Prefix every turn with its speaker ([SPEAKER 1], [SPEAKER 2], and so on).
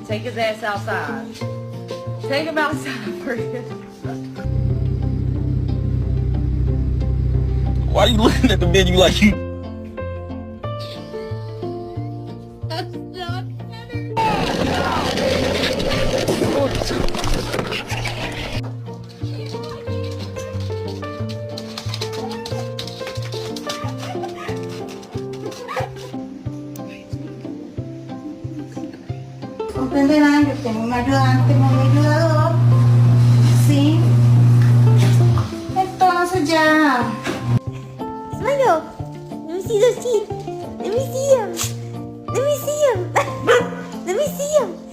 [SPEAKER 1] Take his ass outside. Take him outside for you.
[SPEAKER 2] Why are you looking at the menu like you?
[SPEAKER 1] That's not better.
[SPEAKER 3] Comprenderán, yo tengo un ayudante muy ayudador. Sí. Entonces ya.
[SPEAKER 4] Smile. Let me see those teeth. Let me see them. Let me see them. Let me see them.